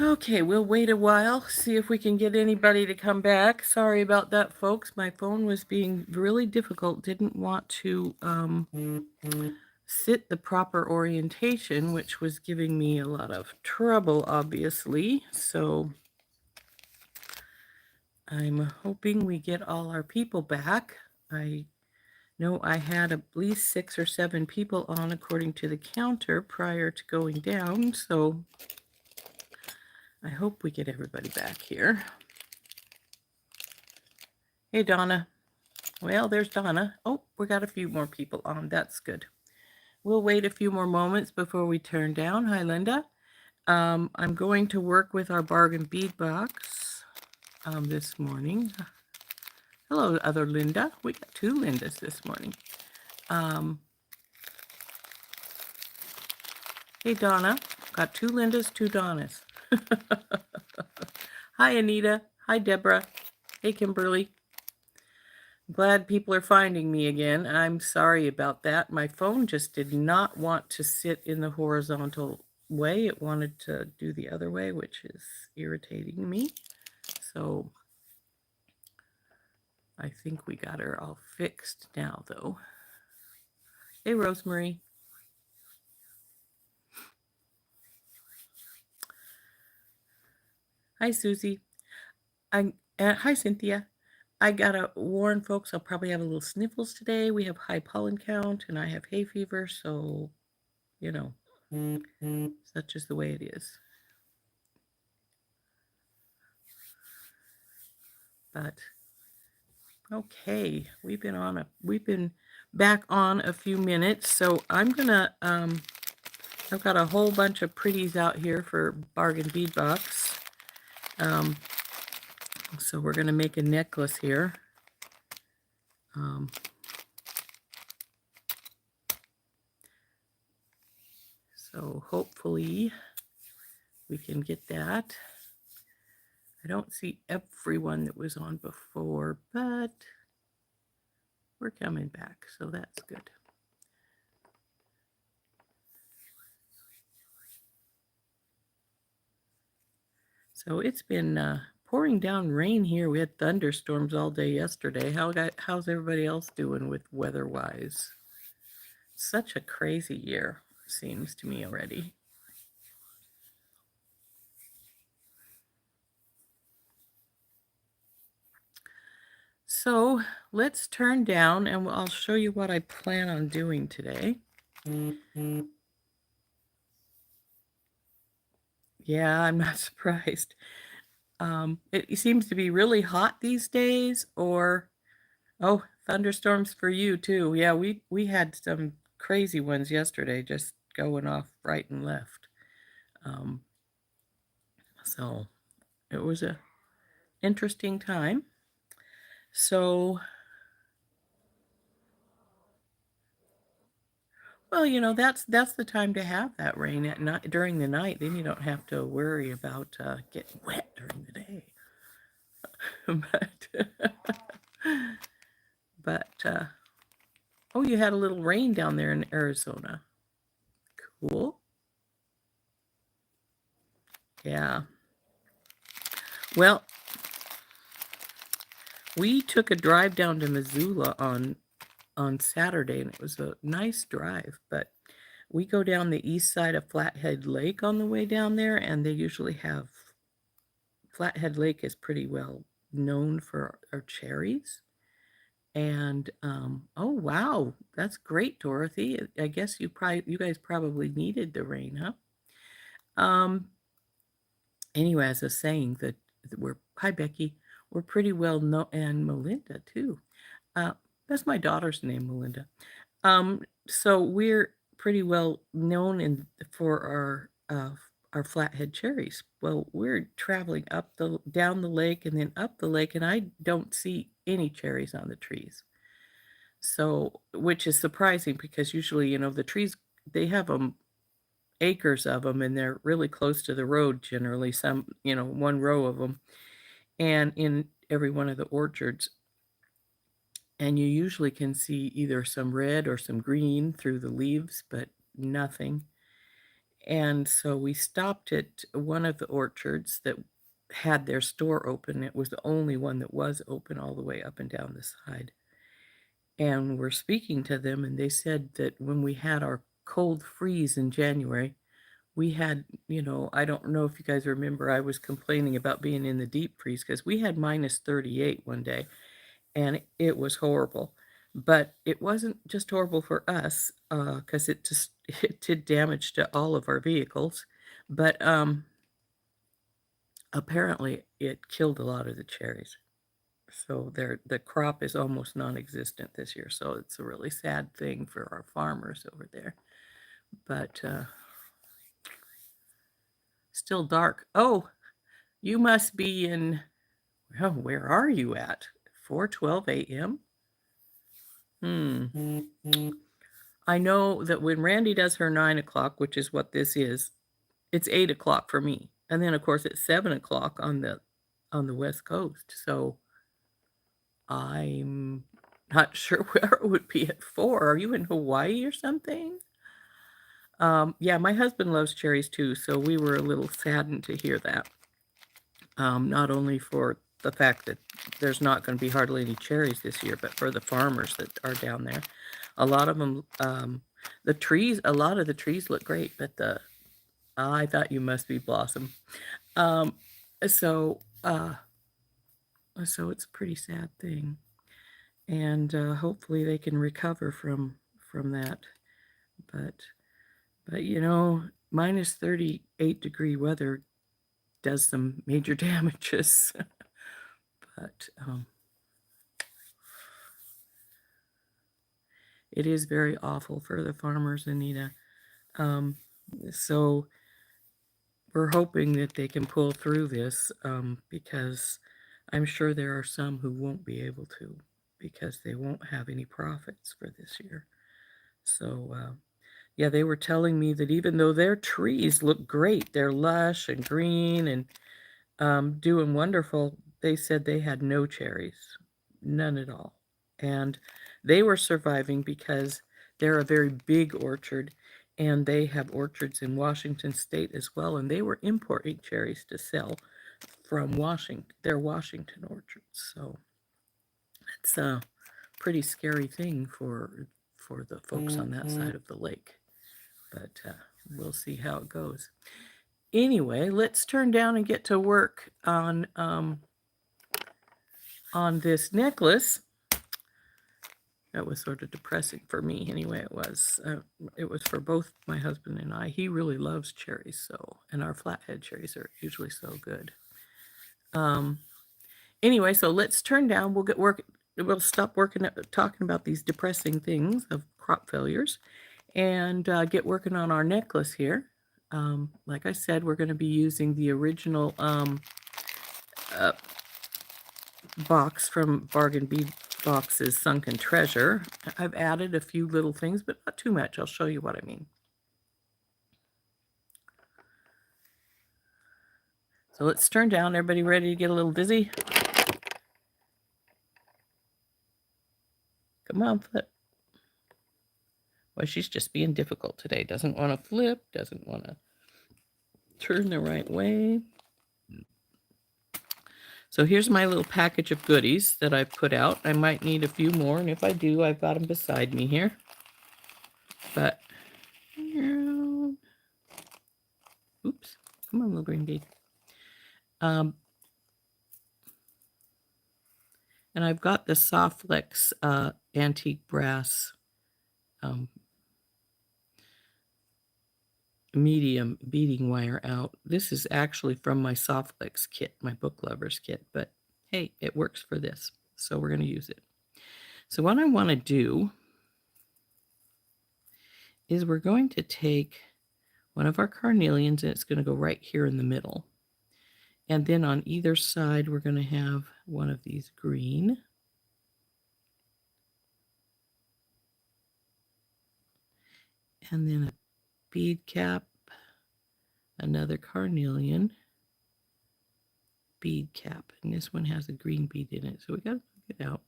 Okay, we'll wait a while, see if we can get anybody to come back. Sorry about that, folks. My phone was being really difficult. Didn't want to sit the proper orientation, which was giving me a lot of trouble, obviously. So I'm hoping we get all our people back. I know I had at least 6 or 7 people on according to the counter prior to going down, so I hope we get everybody back here. Hey, Donna. Well, there's Donna. Oh, we got a few more people on. That's good. We'll wait a few more moments before we turn down. Hi, Linda. I'm going to work with our bargain bead box this morning. Hello, other Linda. We got 2 Lindas this morning. Hey, Donna. Got 2 Lindas, 2 Donnas. Hi, Anita. Hi, Deborah. Hey, Kimberly. Glad people are finding me again. I'm sorry about that. My phone just did not want to sit in the horizontal way. It wanted to do the other way, which is irritating me. So I think we got her all fixed now, though. Hey, Rosemary. Hi, Susie. Hi, Cynthia. I gotta warn folks, I'll probably have a little sniffles today. We have high pollen count, and I have hay fever, so, you know, such is the way it is. But okay, we've been back on a few minutes, so I'm gonna I've got a whole bunch of pretties out here for bargain bead box. So we're gonna make a necklace here. So hopefully we can get that. I don't see everyone that was on before, but we're coming back, so that's good. So it's been pouring down rain here. We had thunderstorms all day yesterday. How's everybody else doing with weather-wise? Such a crazy year, seems to me already. So let's turn down and I'll show you what I plan on doing today. Yeah, I'm not surprised. It seems to be really hot these days, or oh, thunderstorms for you too. Yeah, we had some crazy ones yesterday, just going off right and left. So it was a interesting time. So, well, you know, that's the time to have that rain at night during the night. Then you don't have to worry about getting wet during the day. but oh, you had a little rain down there in Arizona. Cool. Yeah. Well, we took a drive down to Missoula on Saturday, and it was a nice drive, but we go down the east side of Flathead Lake on the way down there, and they usually have Flathead Lake is pretty well known for our cherries. And oh wow, that's great, Dorothy. I guess you guys probably needed the rain, huh? Anyway, as I was saying, that we're hi Becky, we're pretty well known, and Melinda too. That's my daughter's name, Melinda. So we're pretty well known for our flathead cherries. Well, we're traveling down the lake and then up the lake, and I don't see any cherries on the trees. So, which is surprising because usually, you know, the trees they have them acres of them, and they're really close to the road. Generally, some you know one row of them, and in every one of the orchards. And you usually can see either some red or some green through the leaves, but nothing. And so we stopped at one of the orchards that had their store open. It was the only one that was open all the way up and down the side. And we're speaking to them, and they said that when we had our cold freeze in January, we had, I don't know if you guys remember, I was complaining about being in the deep freeze because we had minus 38 one day, and it was horrible. But it wasn't just horrible for us, because it did damage to all of our vehicles. But apparently it killed a lot of the cherries. So the crop is almost non-existent this year. So it's a really sad thing for our farmers over there. But still dark. Oh, you must be in, oh, where are you at? 4:12 a.m.? I know that when Randy does her 9 o'clock, which is what this is, it's 8 o'clock for me. And then of course it's 7 o'clock on the West Coast. So I'm not sure where it would be at 4. Are you in Hawaii or something? Yeah, my husband loves cherries too, so we were a little saddened to hear that. Not only for the fact that there's not going to be hardly any cherries this year, but for the farmers that are down there. A lot of them, a lot of the trees look great, but I thought you must be Blossom. Um, so it's a pretty sad thing, and hopefully they can recover from that. But minus 38-degree weather does some major damages. But it is very awful for the farmers, Anita. So we're hoping that they can pull through this, because I'm sure there are some who won't be able to, because they won't have any profits for this year. So yeah, they were telling me that even though their trees look great, they're lush and green and doing wonderful, they said they had no cherries, none at all. And they were surviving because they're a very big orchard, and they have orchards in Washington State as well, and they were importing cherries to sell from their Washington orchards. So it's a pretty scary thing for the folks on that side of the lake. But we'll see how it goes. Anyway, let's turn down and get to work on this necklace. That was sort of depressing for me. Anyway, it was for both my husband and I. He really loves cherries, and our flathead cherries are usually so good. Anyway, so let's turn down. We'll get work. We'll stop talking about these depressing things of crop failures, and get working on our necklace here. Like I said, we're going to be using the original box from Bargain Bead Box's Sunken Treasure. I've added a few little things, but not too much. I'll show you what I mean. So let's turn down. Everybody ready to get a little dizzy? Come on, flip. Well, she's just being difficult today. Doesn't want to flip, doesn't want to turn the right way. So here's my little package of goodies that I've put out. I might need a few more, and if I do, I've got them beside me here. But, oops, come on, little green bead. And I've got the Softlex antique brass medium beading wire out. This is actually from my Softlex kit, my book lovers kit, but hey, it works for this, so we're going to use it. So what I want to do is we're going to take one of our carnelians, and it's going to go right here in the middle. And then on either side, we're going to have one of these green. And then a bead cap, another carnelian, bead cap. And this one has a green bead in it, so we got to look it out.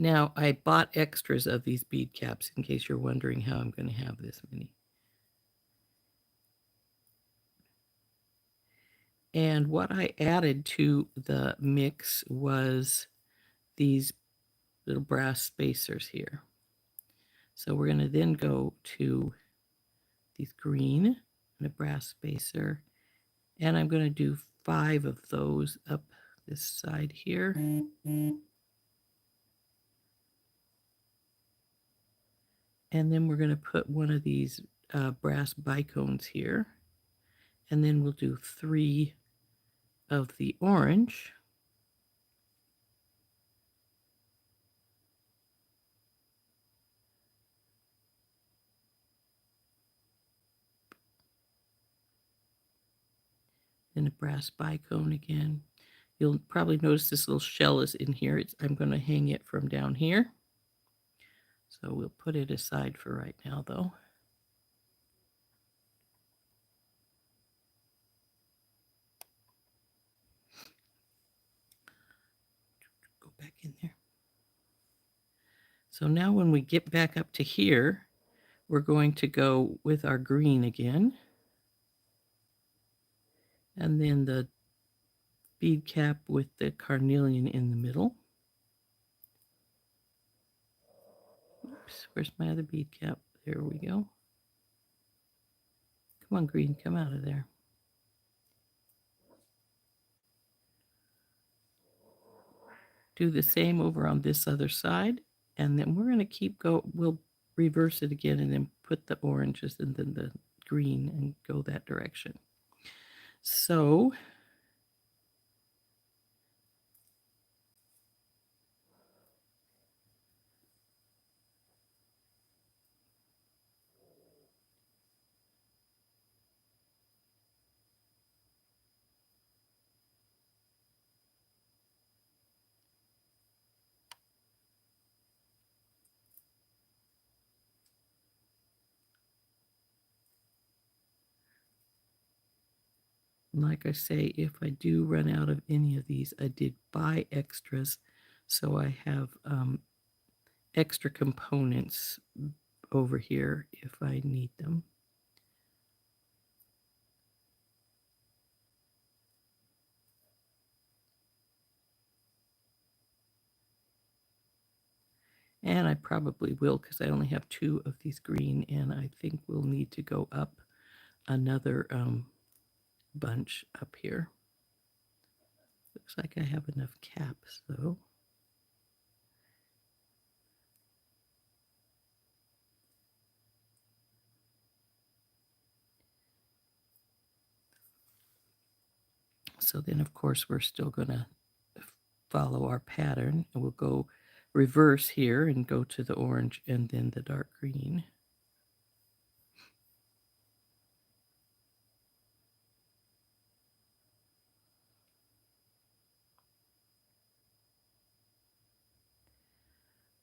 Now, I bought extras of these bead caps in case you're wondering how I'm going to have this many. And what I added to the mix was these little brass spacers here. So we're going to then go to these green and a brass spacer. And I'm going to do 5 of those up this side here. And then we're going to put one of these brass bicones here. And then we'll do 3 of the orange. And a brass bicone again. You'll probably notice this little shell is in here. I'm going to hang it from down here. So we'll put it aside for right now, though. Go back in there. So now when we get back up to here, we're going to go with our green again. And then the bead cap with the carnelian in the middle. Oops, where's my other bead cap? There we go. Come on, green, come out of there. Do the same over on this other side, and then we're going to keep we'll reverse it again and then put the oranges and then the green and go that direction. So like I say, if I do run out of any of these, I did buy extras, so I have extra components over here if I need them. And I probably will because I only have 2 of these green, and I think we'll need to go up another bunch up here. Looks like I have enough caps though. So then of course we're still going to follow our pattern, and we'll go reverse here and go to the orange and then the dark green.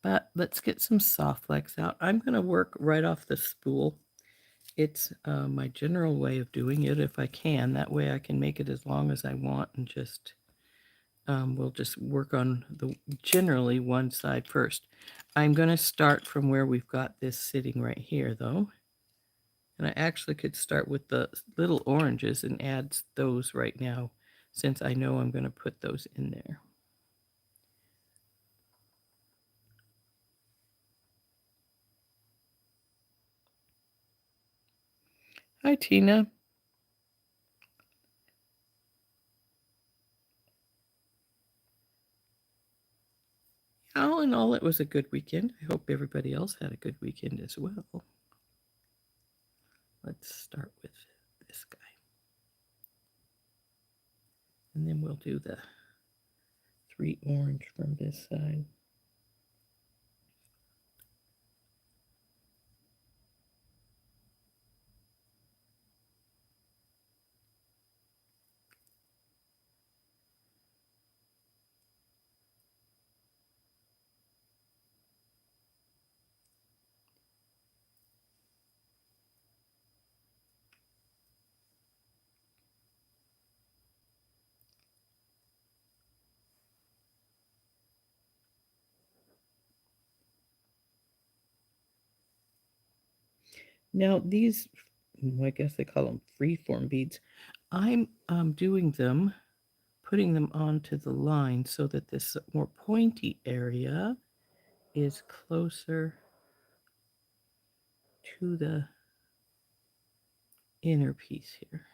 But let's get some soft flex out. I'm going to work right off the spool. It's my general way of doing it if I can. That way I can make it as long as I want and just we'll just work on the generally one side first. I'm going to start from where we've got this sitting right here though. And I actually could start with the little oranges and add those right now since I know I'm going to put those in there. Hi, Tina. All in all, it was a good weekend. I hope everybody else had a good weekend as well. Let's start with this guy. And then we'll do the 3 orange from this side. Now these, I guess they call them freeform beads. I'm doing them, putting them onto the line so that this more pointy area is closer to the inner piece here.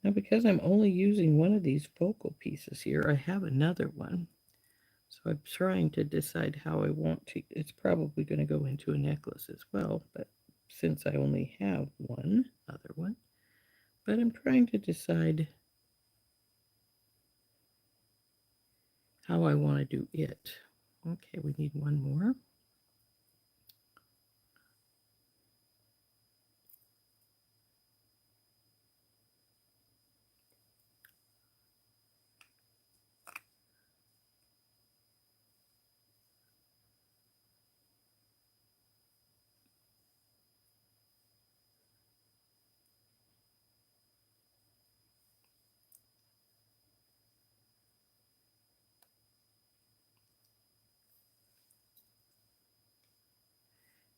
Now, because I'm only using one of these focal pieces here, I have another one. So I'm trying to decide how I want to. It's probably going to go into a necklace as well, but since I only have one other one, but I'm trying to decide how I want to do it. Okay, we need one more.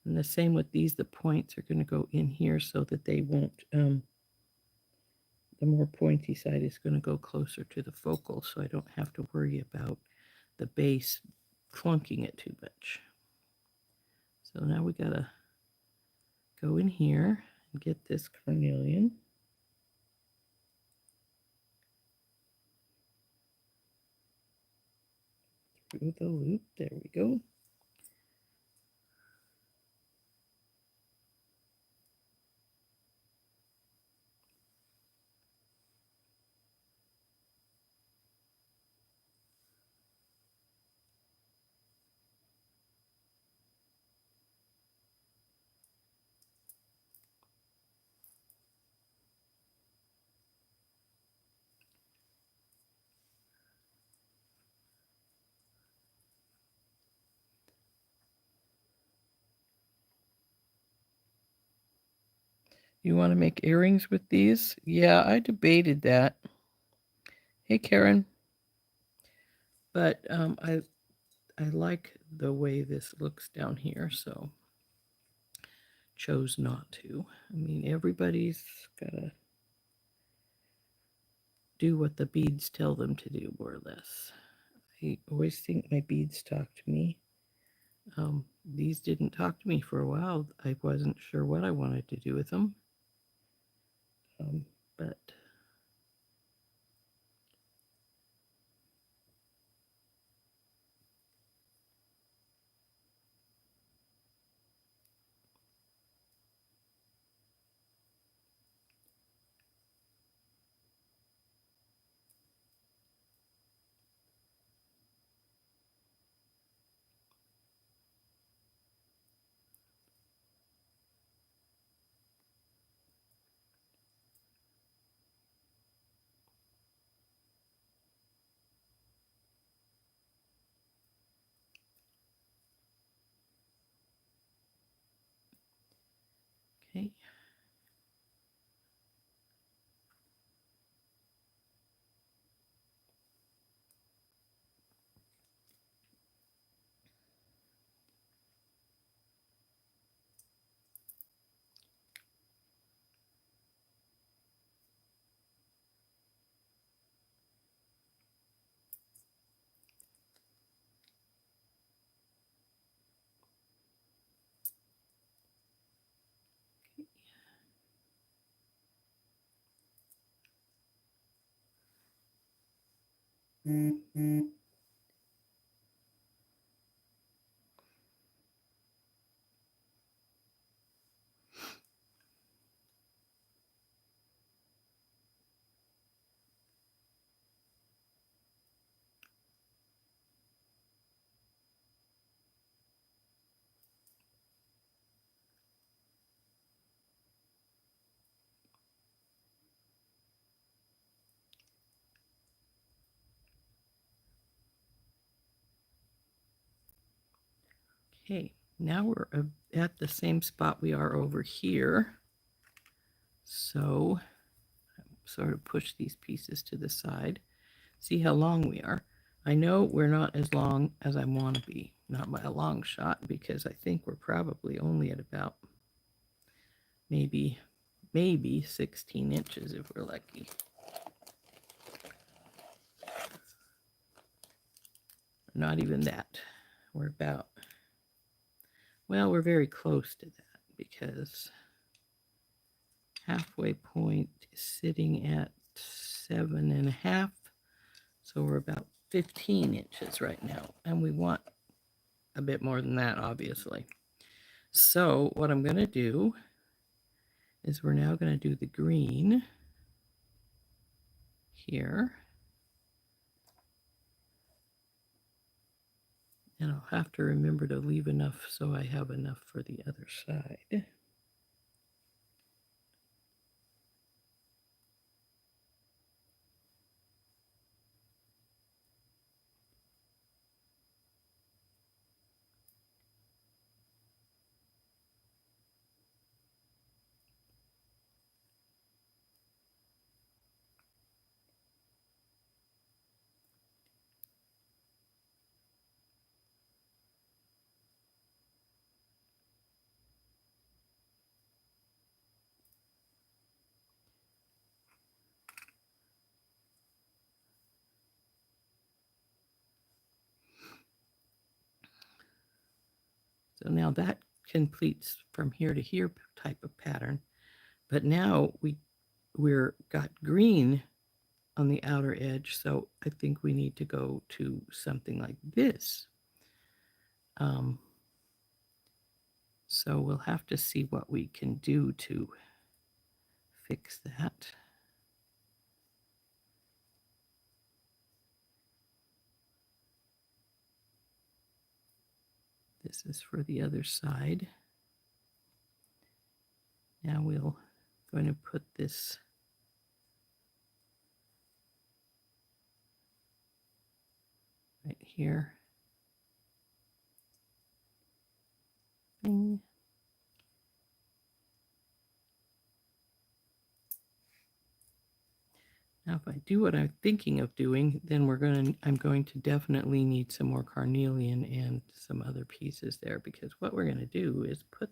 And the same with these, the points are going to go in here so that they won't, the more pointy side is going to go closer to the focal, so I don't have to worry about the base clunking it too much. So now we got to go in here and get this carnelian. Through the loop, there we go. You want to make earrings with these? Yeah, I debated that. Hey, Karen. But I like the way this looks down here, so chose not to. I mean, everybody's got to do what the beads tell them to do, more or less. I always think my beads talk to me. These didn't talk to me for a while. I wasn't sure what I wanted to do with them. But okay. Okay, now we're at the same spot we are over here. So sort of push these pieces to the side. See how long we are. I know we're not as long as I want to be, not by a long shot, because I think we're probably only at about maybe 16 inches if we're lucky. Not even that. We're about, well, we're very close to that because halfway point is sitting at 7.5. So we're about 15 inches right now, and we want a bit more than that, obviously. So what I'm going to do is we're now going to do the green here. And I'll have to remember to leave enough so I have enough for the other side. So now that completes from here to here type of pattern. But now we're got green on the outer edge, so I think we need to go to something like this. So we'll have to see what we can do to fix that. This is for the other side. Now we're going to put this right here. Bing. Now, if I do what I'm thinking of doing, then I'm going to definitely need some more carnelian and some other pieces there, because what we're going to do is put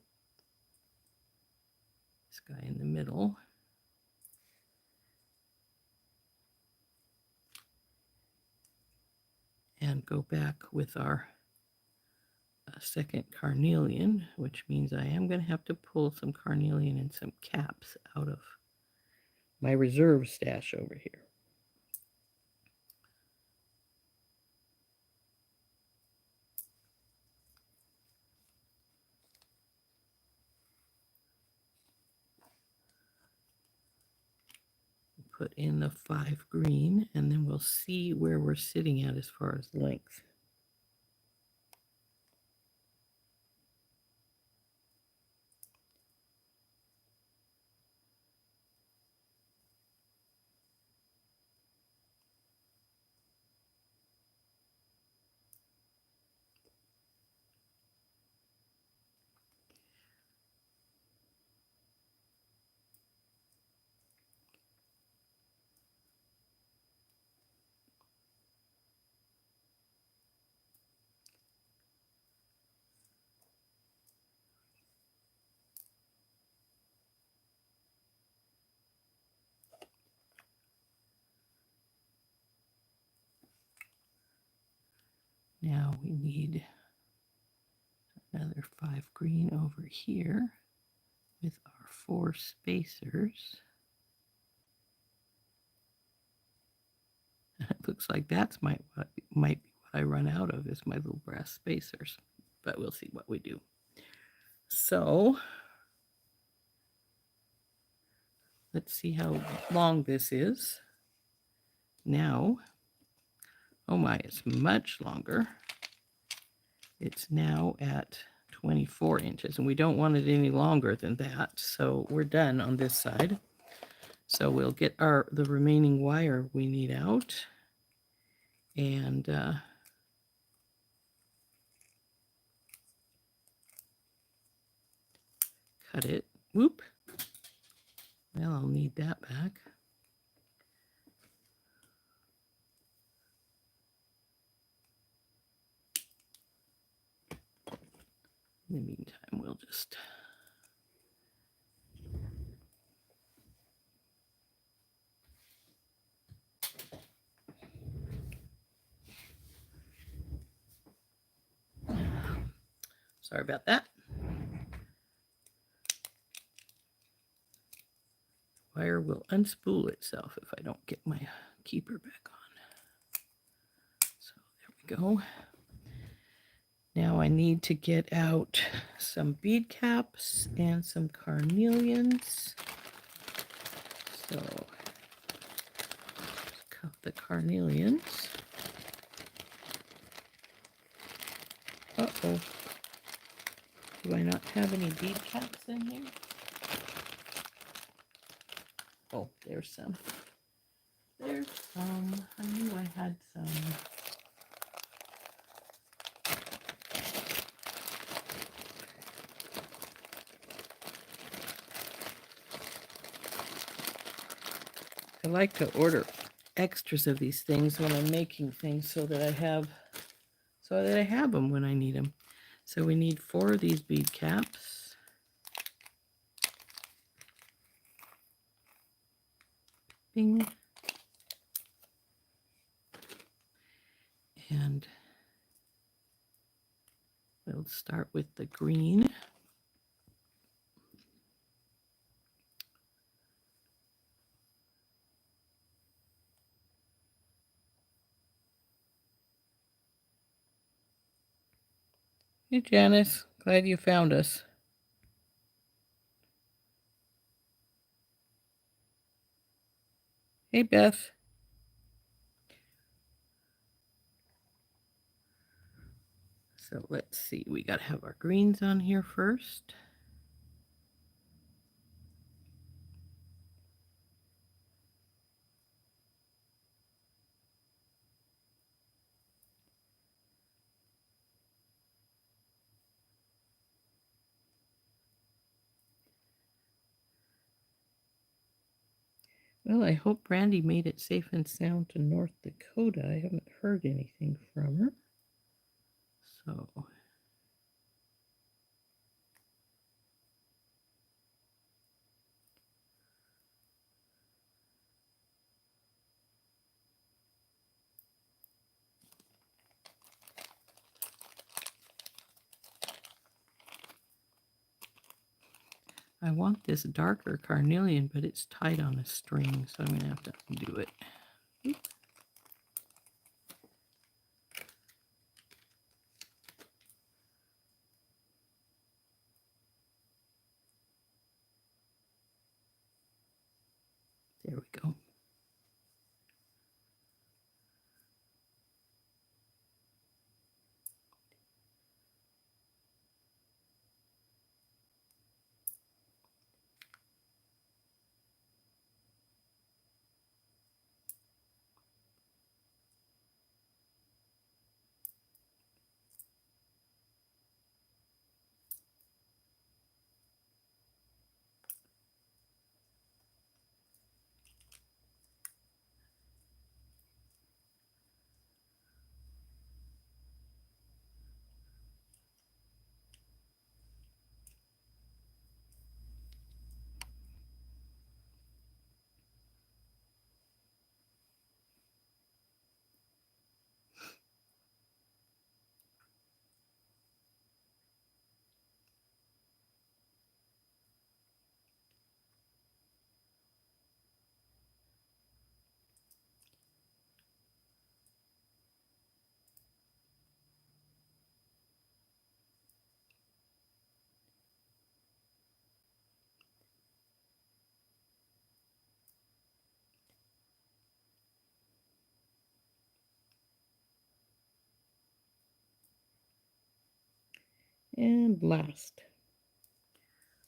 this guy in the middle. And go back with our second carnelian, which means I am going to have to pull some carnelian and some caps out of my reserve stash over here. Put in the 5 green, and then we'll see where we're sitting at as far as length. Now we need another 5 green over here with our 4 spacers. Looks like that's might be what I run out of is my little brass spacers, but we'll see what we do. So let's see how long this is. Now, oh my, it's much longer. It's now at 24 inches, and we don't want it any longer than that. So we're done on this side. So we'll get the remaining wire we need out, and cut it. Whoop. Well, I'll need that back. In the meantime, we'll just sorry about that. Wire will unspool itself if I don't get my keeper back on. So there we go. Now I need to get out some bead caps and some carnelians. So cuff the carnelians. Uh-oh. Do I not have any bead caps in here? Oh, there's some. There's some. I knew I had some. I like to order extras of these things when I'm making things so that I have them when I need them. So we need 4 of these bead caps. Bing. And we'll start with the green. Hey, Janice. Glad you found us. Hey, Beth. So let's see. We got to have our greens on here first. Well, I hope Brandy made it safe and sound to North Dakota. I haven't heard anything from her. So I want this darker carnelian, but it's tied on a string, so I'm going to have to undo it. Oop. There we go. And last.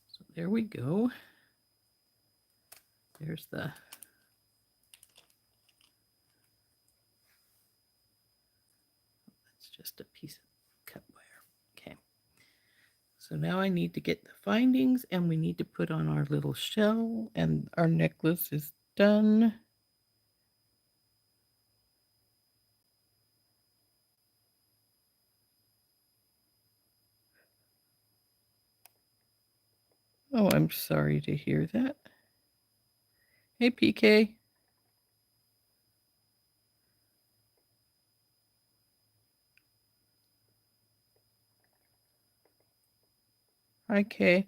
So there we go. There's the that's just a piece of cut wire. Okay. So now I need to get the findings and we need to put on our little shell and our necklace is done. Oh, I'm sorry to hear that. Hey, PK. Hi, Kay.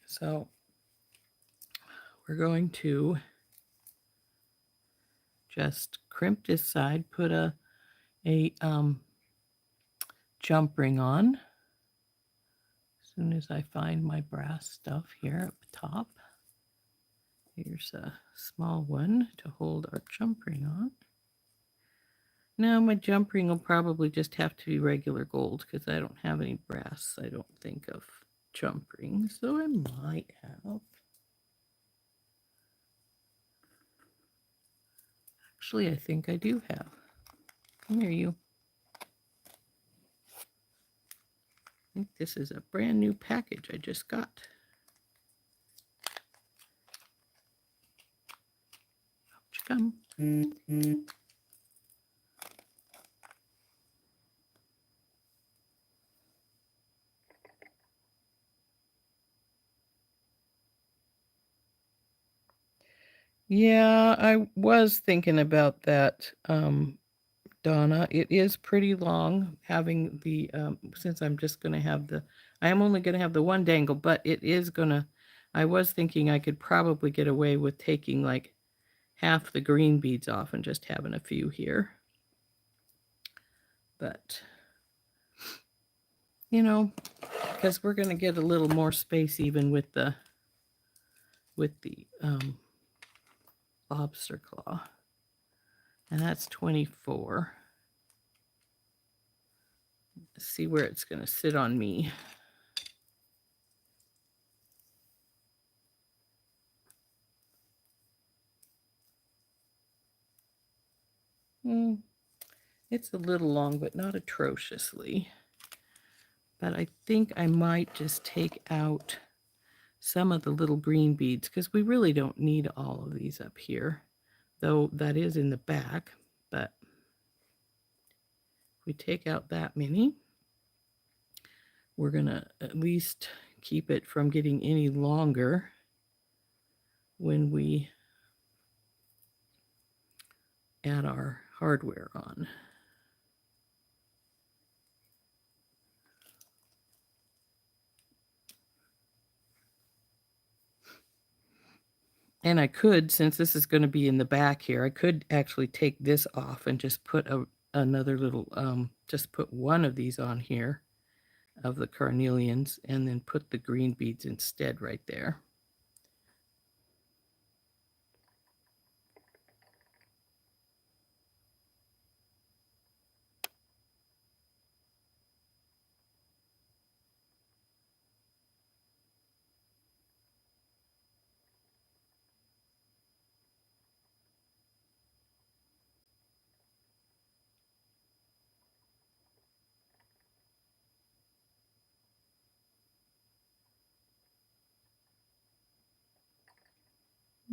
So we're going to just crimp this side, put a jump ring on. As soon as I find my brass stuff here up top. Here's a small one to hold our jump ring on. Now my jump ring will probably just have to be regular gold because I don't have any brass, I don't think, of jump rings, so I might have. Actually, I think I do have. Come here, you. I think this is a brand new package I just got. Out you come. Mm-hmm. Yeah, I was thinking about that, Donna. It is pretty long having the, since I'm just going to have I am only going to have the one dangle, but it is going to, I was thinking I could probably get away with taking like half the green beads off and just having a few here. But, you know, because we're going to get a little more space even with the lobster claw. And that's 24. Let's see where it's going to sit on me. It's a little long, but not atrociously. But I think I might just take out some of the little green beads because we really don't need all of these up here, though that is in the back. But if we take out that many, we're going to at least keep it from getting any longer when we add our hardware on. And I could, since this is going to be in the back here, I could actually take this off and just put another little, just put one of these on here of the carnelians and then put the green beads instead right there.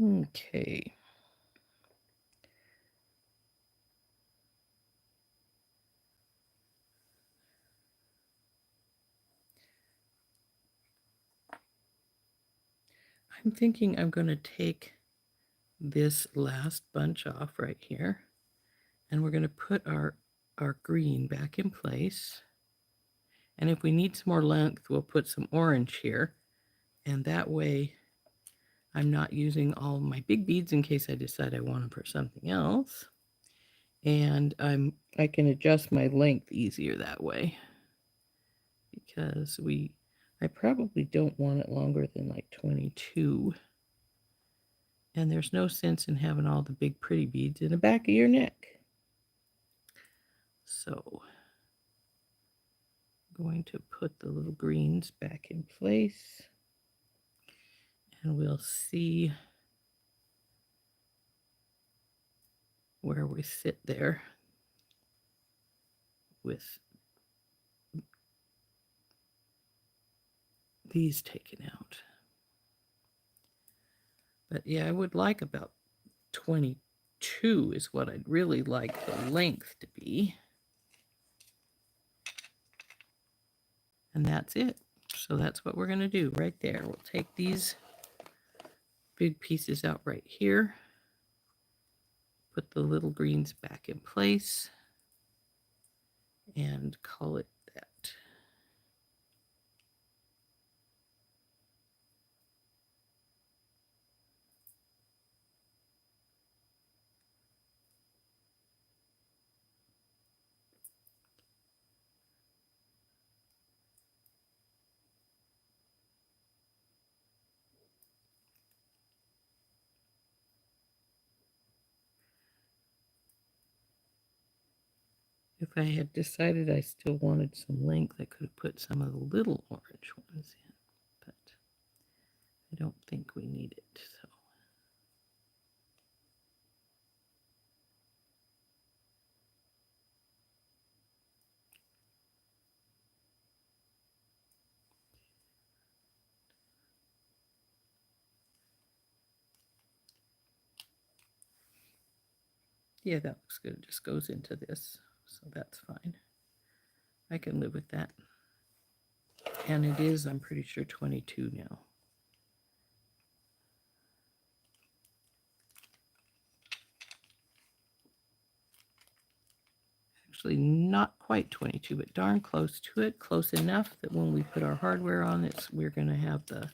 Okay. I'm thinking I'm going to take this last bunch off right here, and we're going to put our green back in place. And if we need some more length, we'll put some orange here. And that way I'm not using all my big beads in case I decide I want them for something else. And I can adjust my length easier that way. Because I probably don't want it longer than like 22. And there's no sense in having all the big pretty beads in the back of your neck. So I'm going to put the little greens back in place, and we'll see where we sit there with these taken out. But yeah, I would like about 22 is what I'd really like the length to be. And that's it. So that's what we're going to do right there. We'll take these big pieces out right here, put the little greens back in place, and call it that. If I had decided I still wanted some length, I could have put some of the little orange ones in, but I don't think we need it. So yeah, that looks good. It just goes into this, so that's fine. I can live with that. And it is, I'm pretty sure, 22 now. Actually, not quite 22, but darn close to it. Close enough that when we put our hardware on it, we're going to have the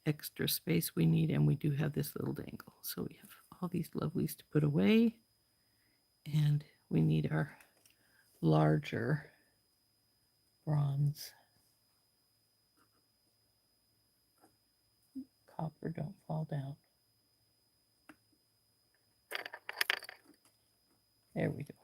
extra space we need, and we do have this little dangle. So we have all these lovelies to put away, and we need our larger bronze. Copper, don't fall down. There we go.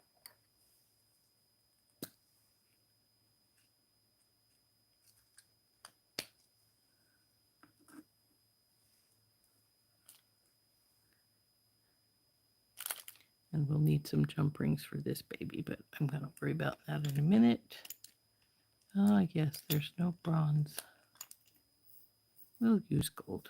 And we'll need some jump rings for this baby, but I'm going to worry about that in a minute. Oh, yes, there's no bronze. We'll use gold.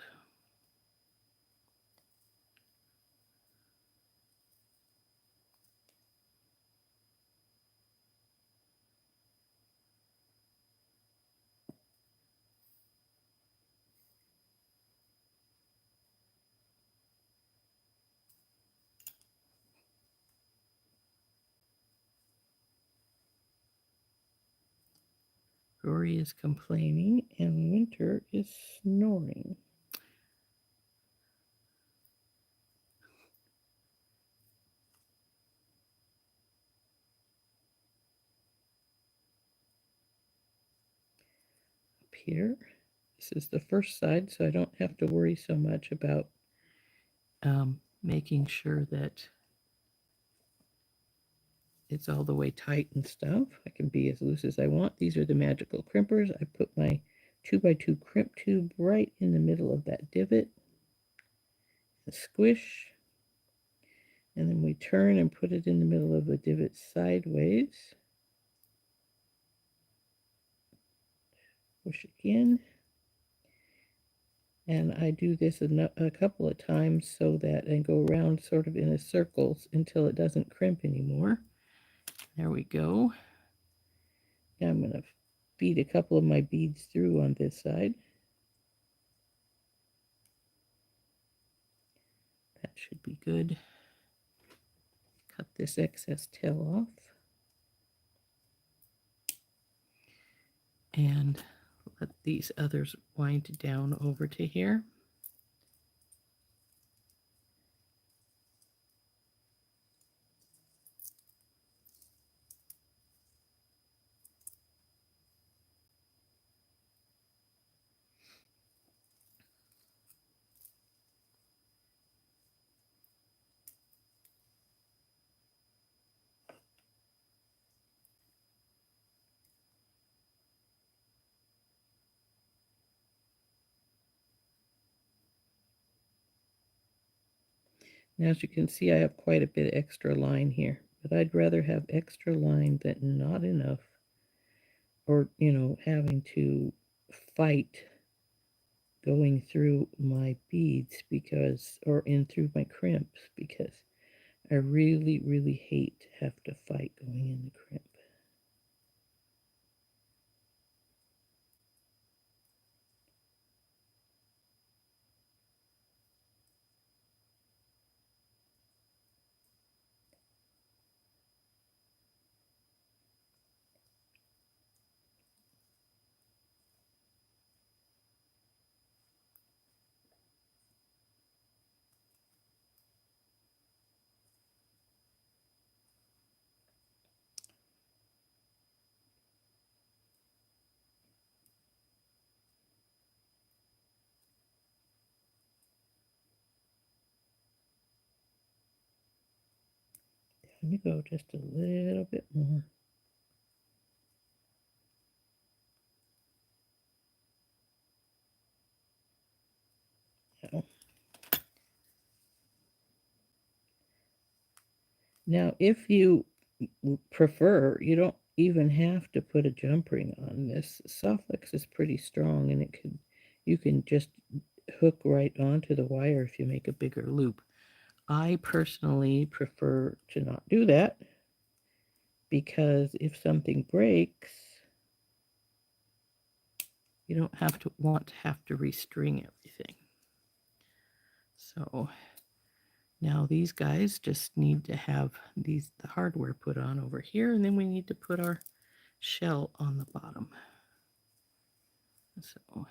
Rory is complaining, and Winter is snoring. Up here, this is the first side, so I don't have to worry so much about making sure that it's all the way tight and stuff. I can be as loose as I want. These are the magical crimpers. I put my 2x2 crimp tube right in the middle of that divot. A squish. And then we turn and put it in the middle of the divot sideways. Push again. And I do this a couple of times so that, and go around sort of in a circles until it doesn't crimp anymore. There we go. Now I'm going to feed a couple of my beads through on this side. That should be good. Cut this excess tail off. And let these others wind down over to here. Now, as you can see, I have quite a bit extra line here, but I'd rather have extra line than not enough, or, having to fight going through my beads or in through my crimps, because I really, really hate to have to fight going in the crimp. Let me go just a little bit more. Now, if you prefer, you don't even have to put a jump ring on this. Softlex is pretty strong, and you can just hook right onto the wire if you make a bigger loop. I personally prefer to not do that, because if something breaks, you don't want to have to restring everything. So now these guys just need to have the hardware put on over here, and then we need to put our shell on the bottom. So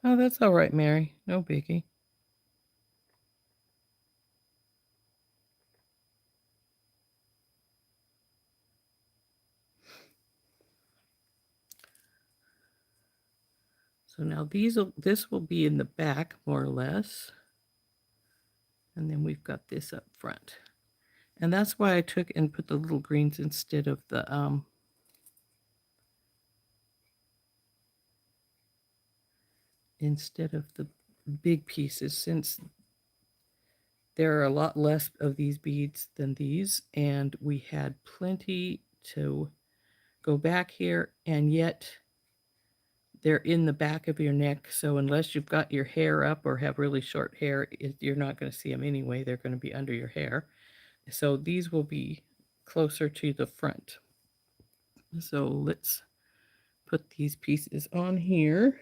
oh, that's all right, Mary. No biggie. So now this will be in the back more or less. And then we've got this up front. And that's why I took and put the little greens instead of the big pieces, since there are a lot less of these beads than these, and we had plenty to go back here, and yet they're in the back of your neck. So unless you've got your hair up or have really short hair, you're not going to see them anyway. They're going to be under your hair. So these will be closer to the front. So let's put these pieces on here.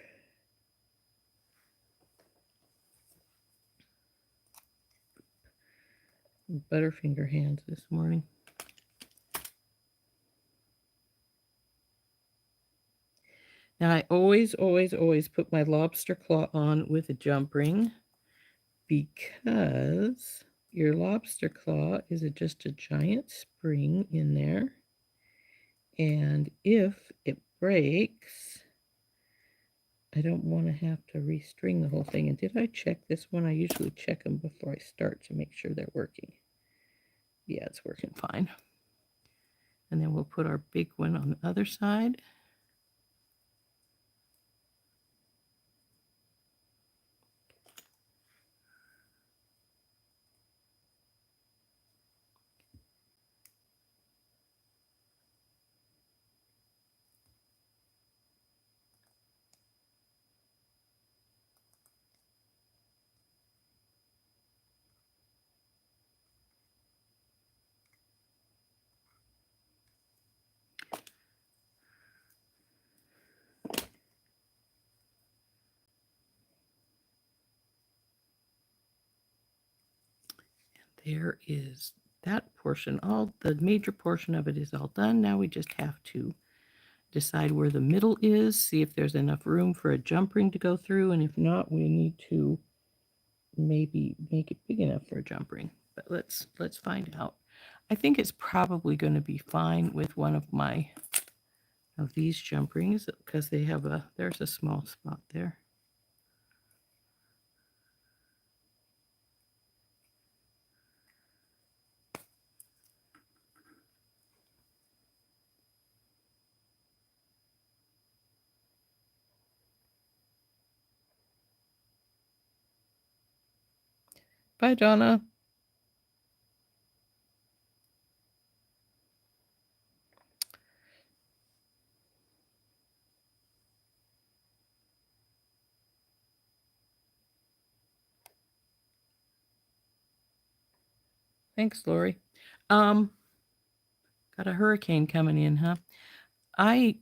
Butterfinger hands this morning. Now I always, always, always put my lobster claw on with a jump ring, because your lobster claw is just a giant spring in there. And if it breaks, I don't want to have to restring the whole thing. And did I check this one? I usually check them before I start to make sure they're working. Yeah, it's working fine. And then we'll put our big one on the other side. There is that portion, all the major portion of it is all done. Now we just have to decide where the middle is, see if there's enough room for a jump ring to go through, and if not, we need to maybe make it big enough for a jump ring. But let's find out. I think it's probably going to be fine with one of these jump rings because there's a small spot there. Bye, Donna. Thanks, Lori. Got a hurricane coming in, huh? I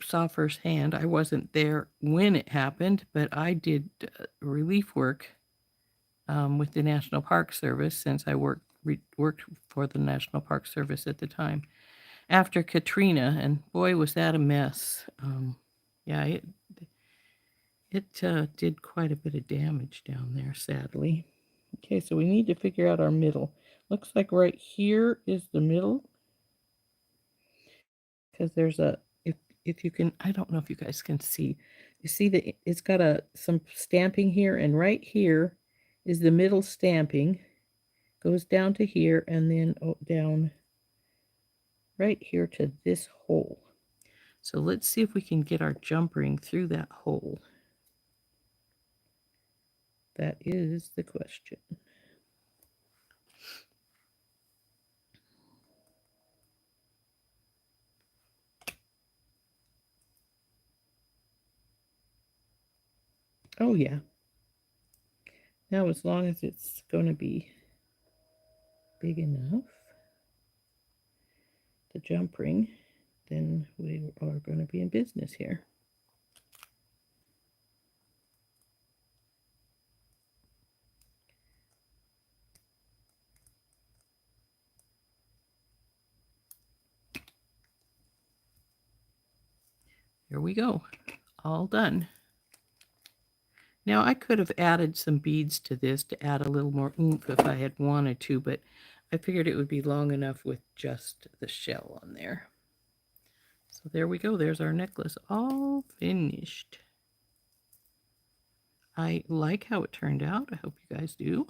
saw firsthand. I wasn't there when it happened, but I did relief work with the National Park Service since I worked for the National Park Service at the time after Katrina, and boy, was that a mess. Yeah, it did quite a bit of damage down there, sadly. Okay, so we need to figure out our middle. Looks like right here is the middle because there's a if you can, I don't know if you guys can see. You see that it's got some stamping here, and right here is the middle stamping. Goes down to here and then down right here to this hole. So let's see if we can get our jump ring through that hole. That is the question. Oh yeah. Now as long as it's going to be big enough, the jump ring, then we are going to be in business here. Here we go. All done. Now I could have added some beads to this to add a little more oomph if I had wanted to, but I figured it would be long enough with just the shell on there. So there we go. There's our necklace all finished. I like how it turned out. I hope you guys do.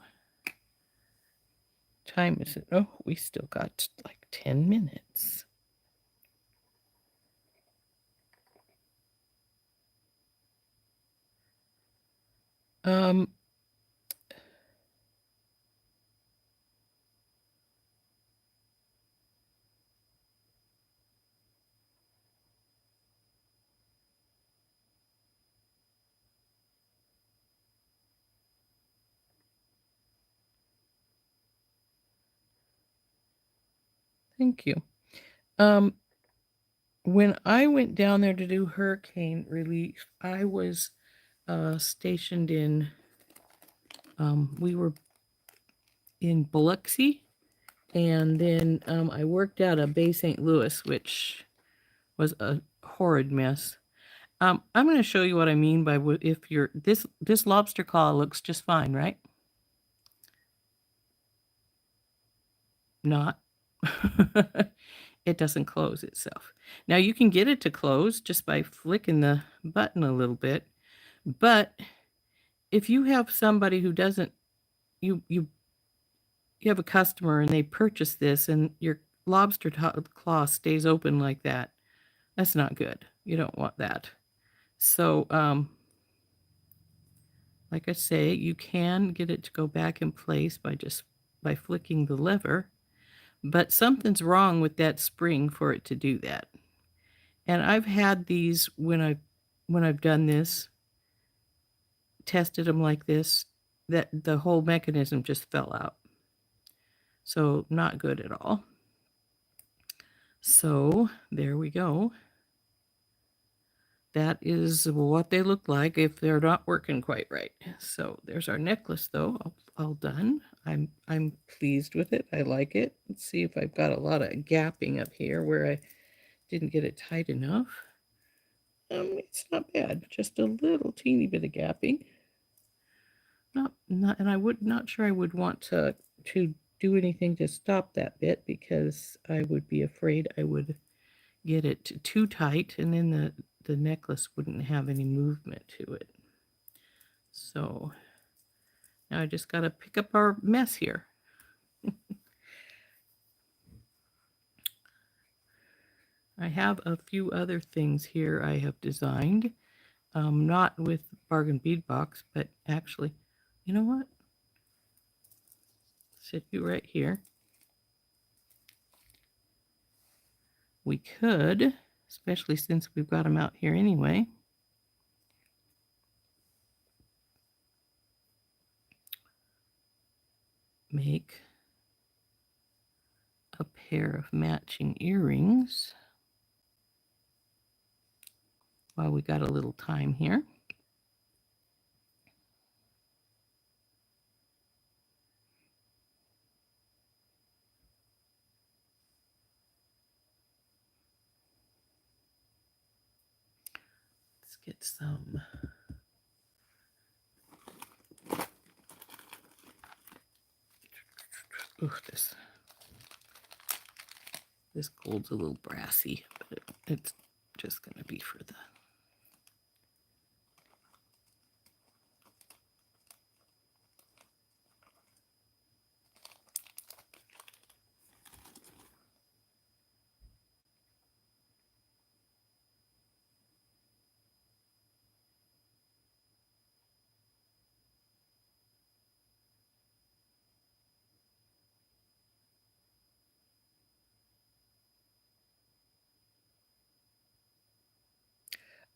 Time is it? Oh, we still got like 10 minutes. Thank you. When I went down there to do hurricane relief, I was stationed in, we were in Biloxi, and then I worked out of Bay St. Louis, which was a horrid mess. I'm going to show you what I mean by if you're this lobster claw looks just fine, right? Not. It doesn't close itself. Now you can get it to close just by flicking the button a little bit, but if you have somebody who doesn't, you have a customer and they purchase this and your lobster claw stays open like that, that's not good. You don't want that. So, like I say, you can get it to go back in place by flicking the lever, but something's wrong with that spring for it to do that. And I've had these when I've done this, tested them like this, that the whole mechanism just fell out. So not good at all. So there we go. That is what they look like if they're not working quite right. So there's our necklace though, all done. I'm pleased with it. I like it. Let's see if I've got a lot of gapping up here where I didn't get it tight enough. It's not bad, just a little teeny bit of gapping. Not, and I would not sure I would want to do anything to stop that bit because I would be afraid I would get it too tight and then the necklace wouldn't have any movement to it. So now I just got to pick up our mess here. I have a few other things here I have designed, not with Bargain Bead Box, but actually, you know what? Sit you right here. We could, especially since we've got them out here anyway, make a pair of matching earrings while we got a little time here. Let's get some this gold's a little brassy, but it's just going to be for the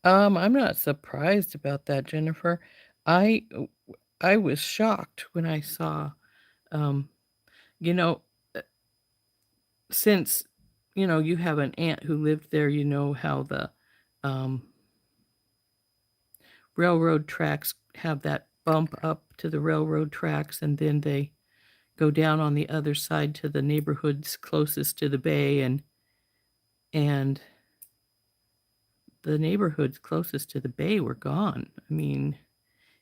I'm not surprised about that, Jennifer. I was shocked when I saw, you know, since you have an aunt who lived there, you know how the railroad tracks have that bump up to the railroad tracks, and then they go down on the other side to the neighborhoods closest to the bay, and the neighborhoods closest to the bay were gone. I mean,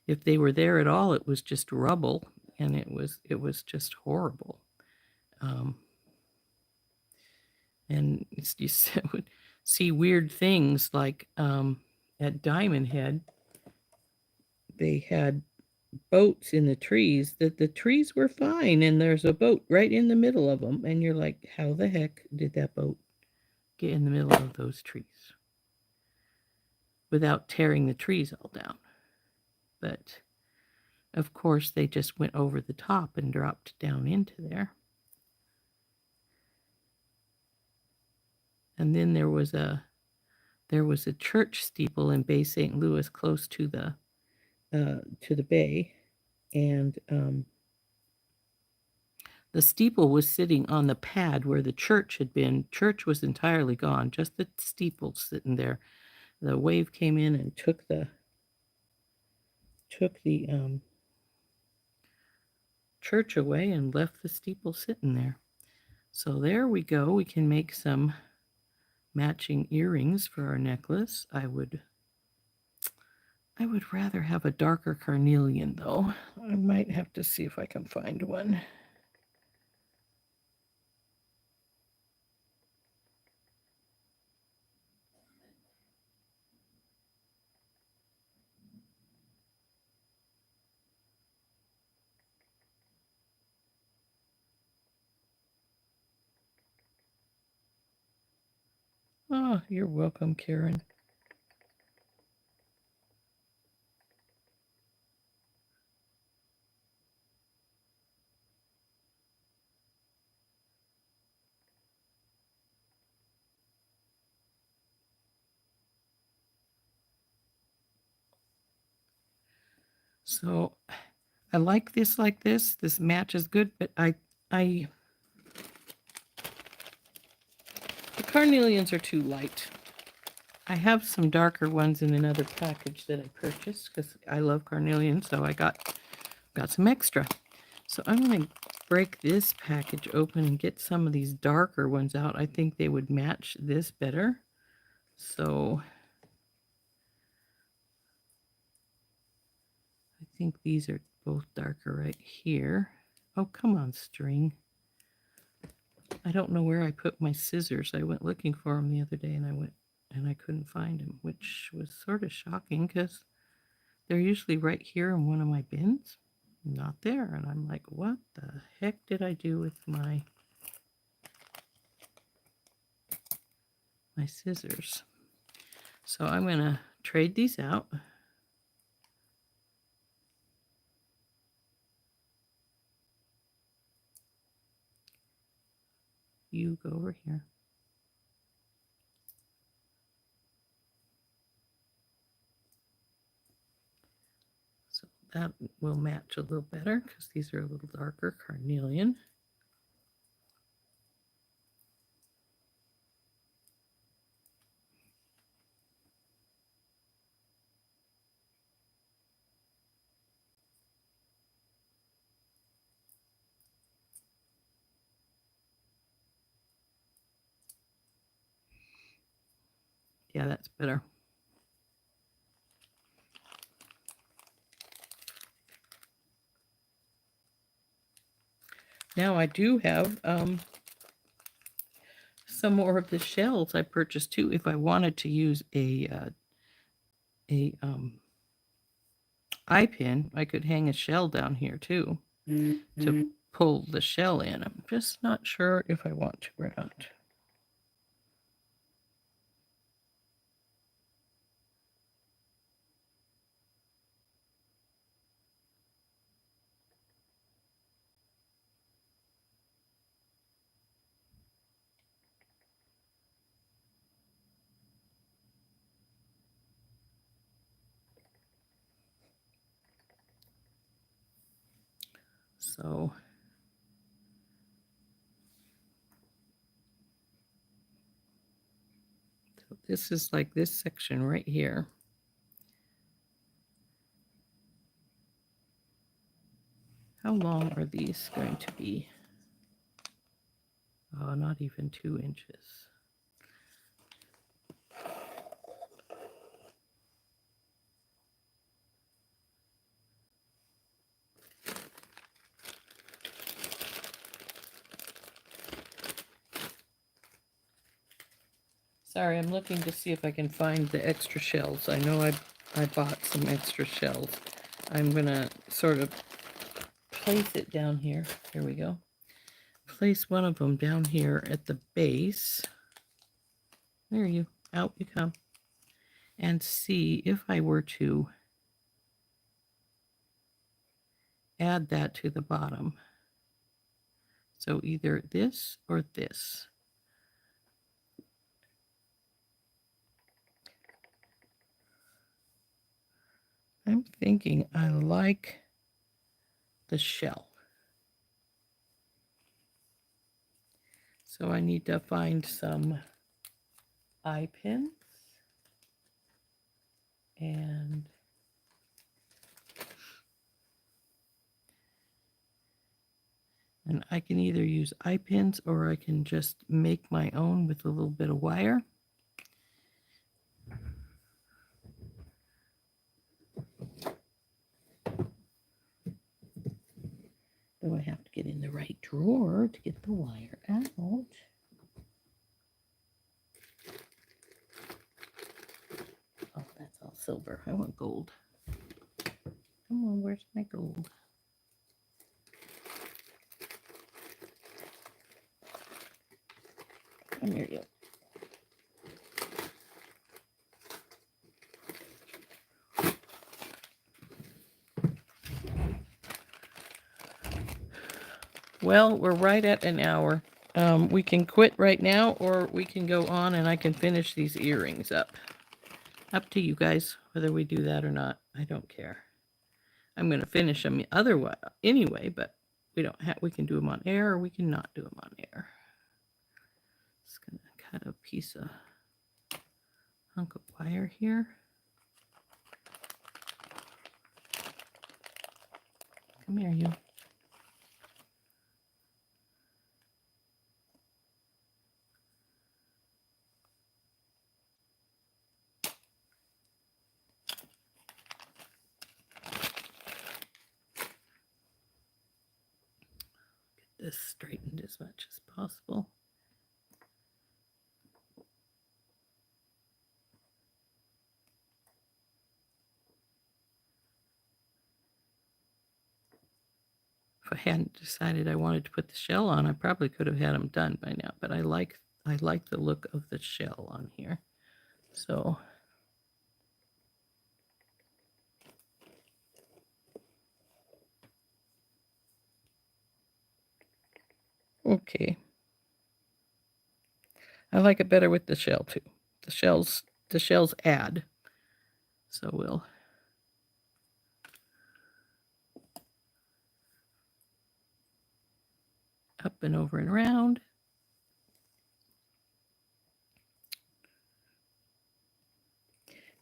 if they were there at all, it was just rubble, and it was just horrible. And you would see weird things like at Diamond Head, they had boats in the trees that the trees were fine, and there's a boat right in the middle of them, and you're like, how the heck did that boat get in the middle of those trees without tearing the trees all down? But of course they just went over the top and dropped down into there. And then there was a church steeple in Bay St. Louis close to the bay, and the steeple was sitting on the pad where the church had been. Church was entirely gone, just the steeple sitting there. The wave came in and took the church away and left the steeple sitting there. So there we go. We can make some matching earrings for our necklace. I would rather have a darker carnelian, though. I might have to see if I can find one. Oh, you're welcome, Karen. So I like this like this. This matches good, but the carnelians are too light. I have some darker ones in another package that I purchased because I love carnelians, so I got some extra. So I'm going to break this package open and get some of these darker ones out. I think they would match this better. So I think these are both darker right here. Oh, come on, string. I don't know where I put my scissors. I went looking for them the other day and I couldn't find them, which was sort of shocking because they're usually right here in one of my bins. Not there. And I'm like, what the heck did I do with my scissors? So I'm going to trade these out. You go over here. So that will match a little better because these are a little darker carnelian. Yeah, that's better. Now I do have some more of the shells I purchased too. If I wanted to use a eye pin, I could hang a shell down here too to pull the shell in. I'm just not sure if I want to or not. So this is like this section right here. How long are these going to be? Oh, not even 2 inches. Sorry, I'm looking to see if I can find the extra shells. I know I bought some extra shells. I'm going to sort of place it down here. Here we go. Place one of them down here at the base. There you, out you come. And see if I were to add that to the bottom. So either this or this. I'm thinking I like the shell. So I need to find some eye pins. And I can either use eye pins or I can just make my own with a little bit of wire. Though I have to get in the right drawer to get the wire out. Oh, that's all silver. I want gold. Come on, where's my gold? Come here, you. Well, we're right at an hour. We can quit right now, or we can go on and I can finish these earrings up. Up to you guys, whether we do that or not. I don't care. I'm going to finish them otherwise anyway, but we don't have. We can do them on air, or we can not do them on air. Just going to cut a piece of hunk of wire here. Come here, you. this straightened as much as possible. If I hadn't decided I wanted to put the shell on, I probably could have had them done by now, but I like the look of the shell on here. So okay. I like it better with the shell too. The shells add. So we'll up and over and around.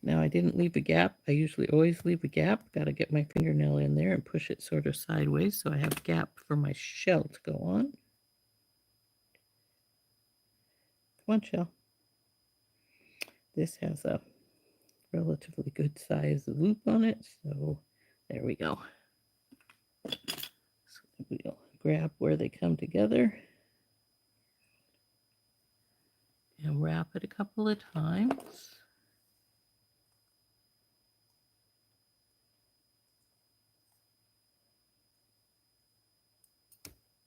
Now I didn't leave a gap. I usually always leave a gap. Got to get my fingernail in there and push it sort of sideways so I have a gap for my shell to go on. Come on, shell. This has a relatively good size loop on it, so there we go. So we'll grab where they come together and wrap it a couple of times.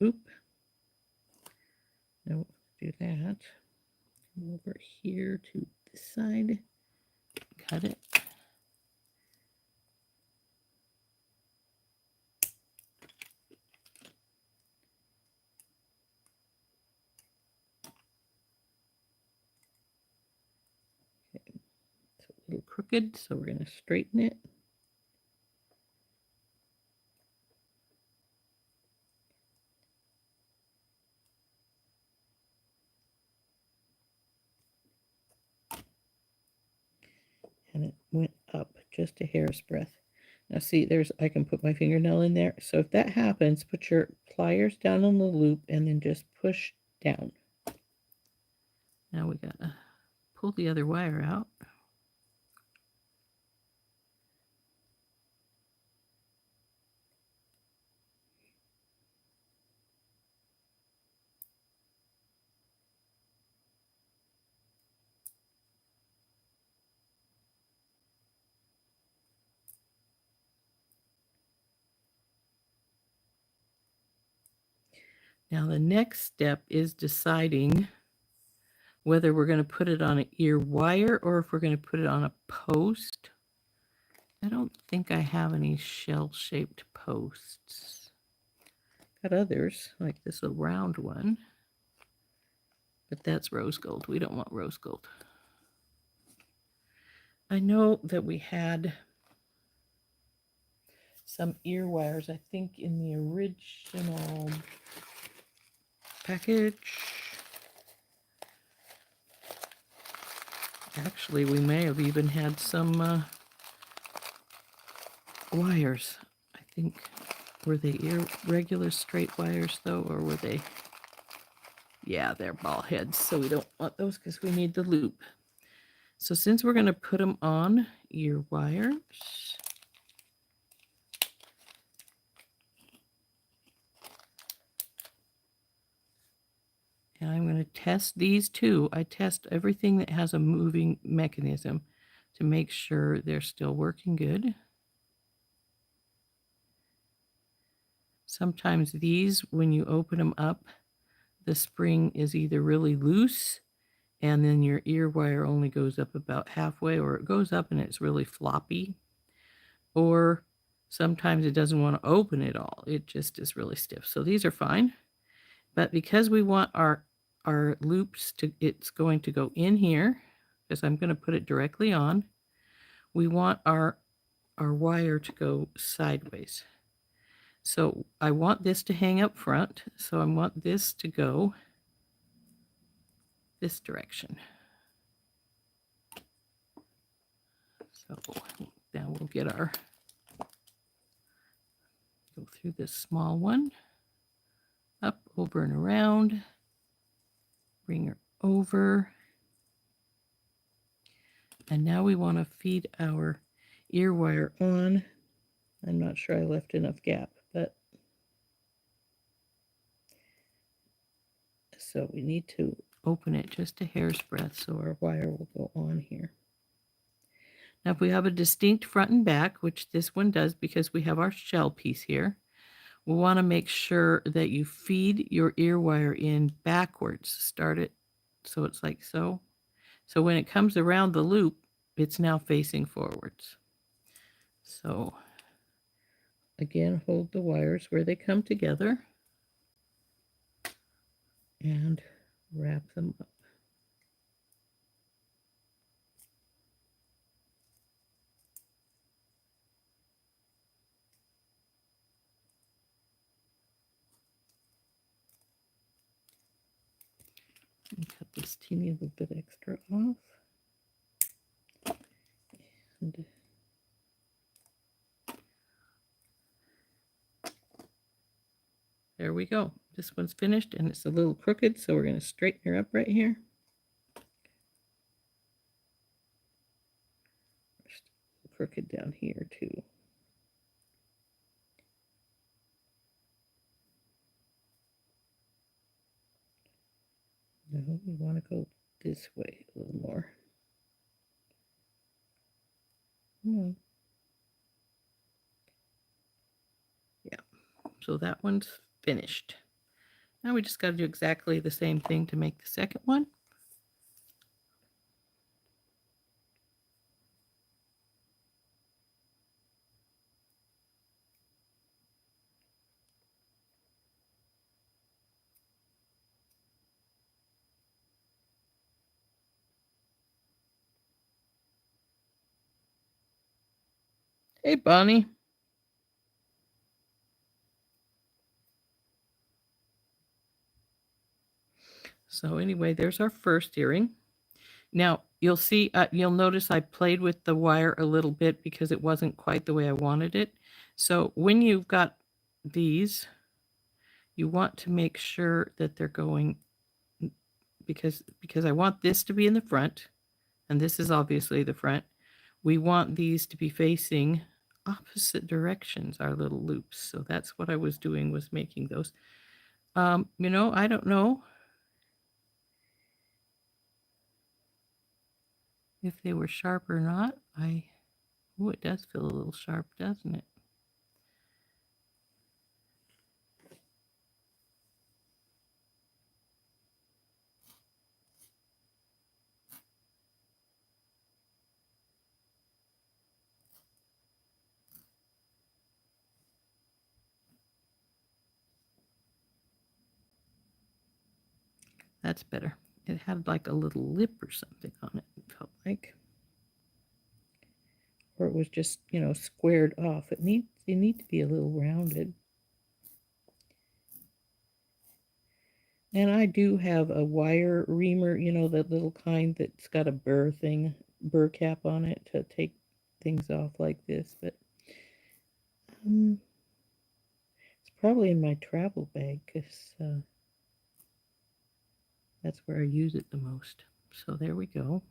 Oop. No, do that. Come over here to this side. Cut it. Okay. It's a little crooked, so we're going to straighten it. And it went up just a hair's breadth. Now see, I can put my fingernail in there. So if that happens, put your pliers down on the loop and then just push down. Now we gotta pull the other wire out. Now the next step is deciding whether we're going to put it on an ear wire or if we're going to put it on a post. I don't think I have any shell-shaped posts. Got others, like this little round one. But that's rose gold. We don't want rose gold. I know that we had some ear wires, I think, in the original package. Actually, we may have even had some wires. I think, were they regular straight wires though, or were they? Yeah, they're ball heads, so we don't want those because we need the loop. So since we're going to put them on ear wires, and I'm going to test these too. I test everything that has a moving mechanism to make sure they're still working good. Sometimes these, when you open them up, the spring is either really loose and then your ear wire only goes up about halfway, or it goes up and it's really floppy, or sometimes it doesn't want to open at all. It just is really stiff. So these are fine. But because we want our loops to, it's going to go in here, because I'm going to put it directly on, we want our wire to go sideways. So I want this to hang up front, so I want this to go this direction. So now we'll get our, go through this small one, up, over, and around, bring her over. And now we want to feed our ear wire on. I'm not sure I left enough gap, but So we need to open it just a hair's breadth so our wire will go on here. Now if we have a distinct front and back, which this one does because we have our shell piece here, we want to make sure that you feed your ear wire in backwards. Start it so it's like so. So when it comes around the loop, it's now facing forwards. So again, hold the wires where they come together and wrap them up. And cut this teeny little bit extra off. And there we go. This one's finished and it's a little crooked, so we're going to straighten her up right here. Crooked down here too. No, we want to go this way a little more. Come on. Yeah, so that one's finished. Now we just got to do exactly the same thing to make the second one. Hey, Bonnie. So anyway, there's our first earring. Now you'll see, you'll notice I played with the wire a little bit because it wasn't quite the way I wanted it. So when you've got these, you want to make sure that they're going, because I want this to be in the front, and this is obviously the front. We want these to be facing opposite directions, our little loops. So that's what I was doing, was making those. You know, I don't know if they were sharp or not. Oh, it does feel a little sharp, doesn't it? That's better. It had like a little lip or something on it, it felt like. Or it was just, you know, squared off. You need to be a little rounded. And I do have a wire reamer, you know, that little kind that's got a burr cap on it to take things off like this. But it's probably in my travel bag because that's where I use it the most. So there we go.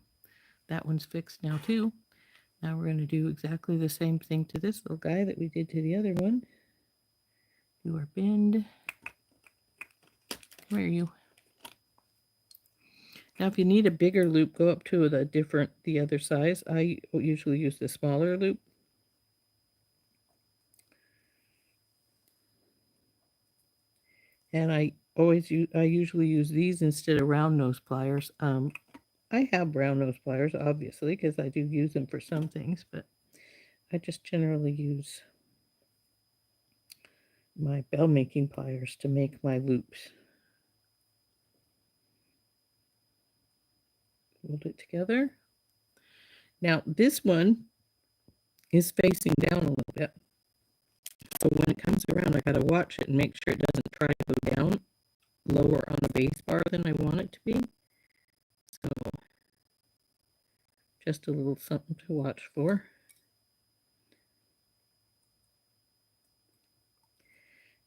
That one's fixed now too. Now we're going to do exactly the same thing to this little guy that we did to the other one. Do our bend. Where are you? Now if you need a bigger loop, go up to the other size. I usually use the smaller loop. And I usually use these instead of round nose pliers. I have round nose pliers, obviously, because I do use them for some things, but I just generally use my bell making pliers to make my loops. Hold it together. Now this one is facing down a little bit. So when it comes around, I gotta watch it and make sure it doesn't try to go down lower on the base bar than I want it to be. So just a little something to watch for.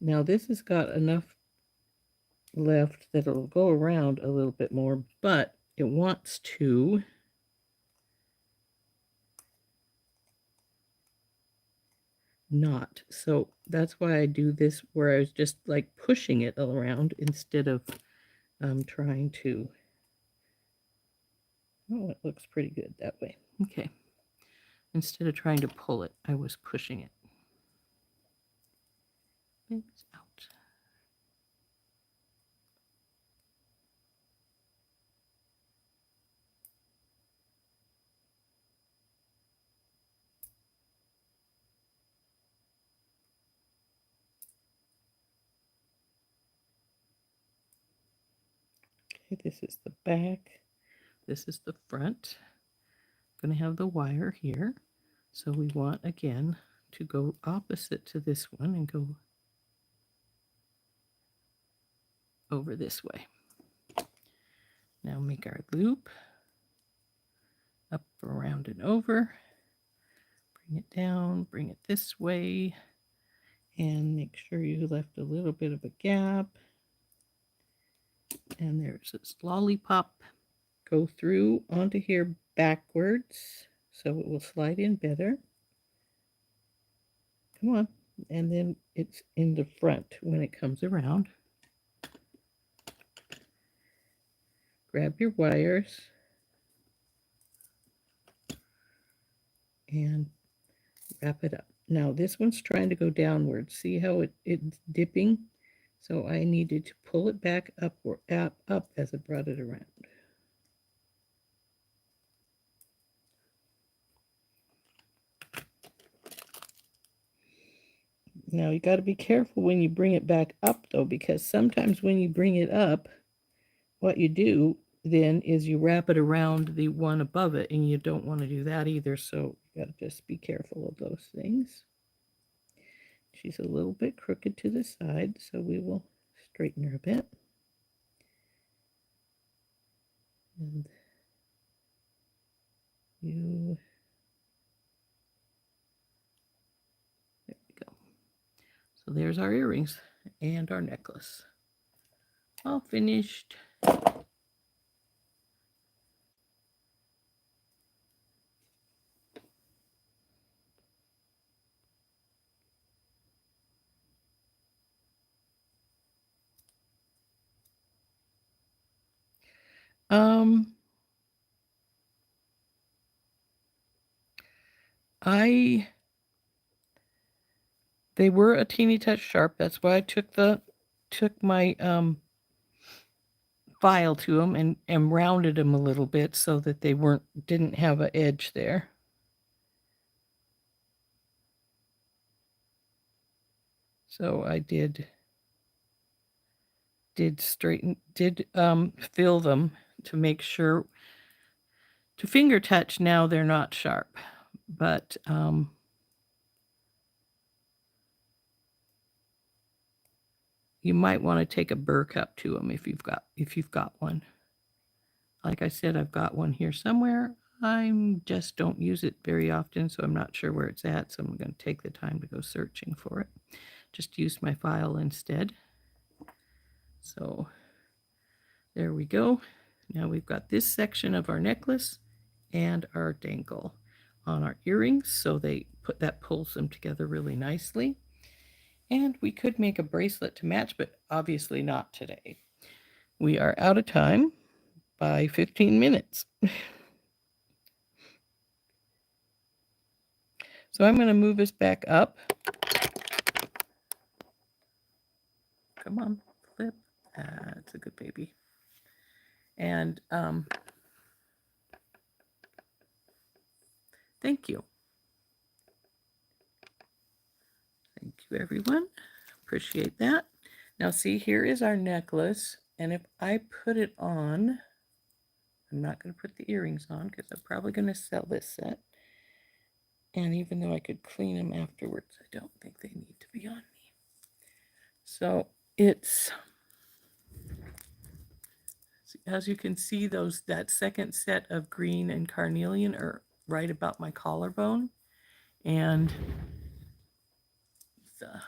Now this has got enough left that it'll go around a little bit more, but it wants to not. So that's why I do this where I was just like pushing it around instead of I'm trying to, oh, it looks pretty good that way. Okay. Instead of trying to pull it, I was pushing it. It's out. Okay, this is the back. This is the front. I'm going to have the wire here. So we want, again, to go opposite to this one and go over this way. Now make our loop up, around, and over. Bring it down, bring it this way, and make sure you left a little bit of a gap. And there's this lollipop. Go through onto here backwards so it will slide in better. Come on. And then it's in the front when it comes around. Grab your wires and wrap it up. Now this one's trying to go downwards. See how it's dipping? So I needed to pull it back up or up as I brought it around. Now you got to be careful when you bring it back up though, because sometimes when you bring it up, what you do then is you wrap it around the one above it, and you don't want to do that either. So you got to just be careful of those things. She's a little bit crooked to the side, so we will straighten her a bit. And you, there we go. So there's our earrings and our necklace. All finished. They were a teeny touch sharp. That's why I took my file to them and rounded them a little bit so that they didn't have an edge there. So I did fill them to make sure. To finger touch now, they're not sharp, but you might want to take a burr cup to them if you've got one. Like I said, I've got one here somewhere. I just don't use it very often, so I'm not sure where it's at. So I'm going to take the time to go searching for it. Just use my file instead. So there we go. Now we've got this section of our necklace and our dangle on our earrings, so that pulls them together really nicely. And we could make a bracelet to match, but obviously not today. We are out of time by 15 minutes. So I'm going to move us back up. Come on, flip. That's a good baby. And thank you. Thank you, everyone. Appreciate that. Now see, here is our necklace. And if I put it on, I'm not going to put the earrings on because I'm probably going to sell this set. And even though I could clean them afterwards, I don't think they need to be on me. So it's, as you can see, that second set of green and carnelian are right about my collarbone. And the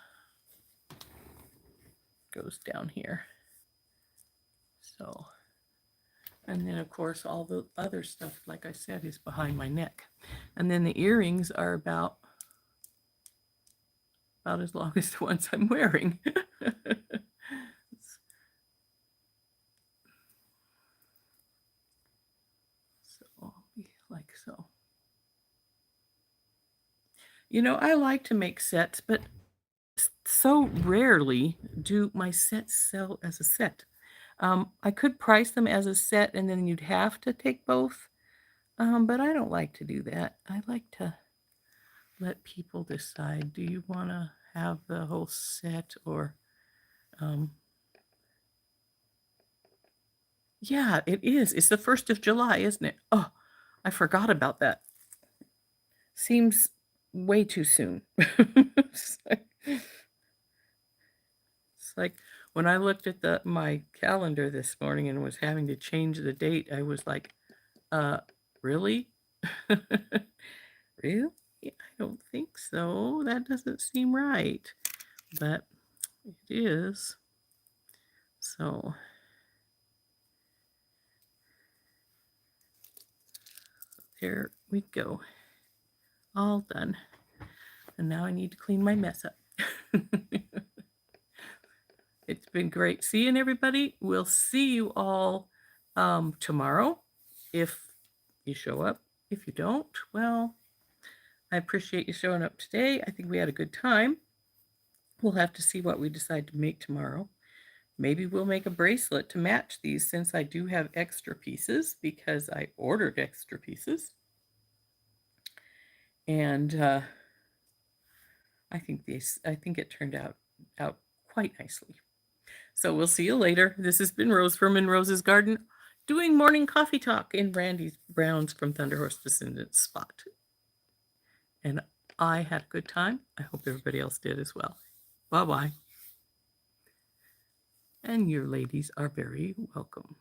goes down here. So, and then of course all the other stuff, like I said, is behind my neck. And then the earrings are about as long as the ones I'm wearing. You know, I like to make sets, but so rarely do my sets sell as a set. I could price them as a set and then you'd have to take both, but I don't like to do that. I like to let people decide. Do you want to have the whole set or, um, yeah, it is. It's the 1st of July, isn't it? Oh, I forgot about that. Seems way too soon. It's like when I looked at my calendar this morning and was having to change the date, I was like, uh, really? Really? I don't think so. That doesn't seem right. But it is. So there we go. All done. And now I need to clean my mess up. It's been great seeing everybody. We'll see you all tomorrow if you show up. If you don't, well, I appreciate you showing up today. I think we had a good time. We'll have to see what we decide to make tomorrow. Maybe we'll make a bracelet to match these since I do have extra pieces because I ordered extra pieces. And I think it turned out quite nicely. So we'll see you later. This has been Rose from In Rose's Garden, doing morning coffee talk in Randy Brown's from Thunder Horse Descendants spot. And I had a good time. I hope everybody else did as well. Bye-bye. And your ladies are very welcome.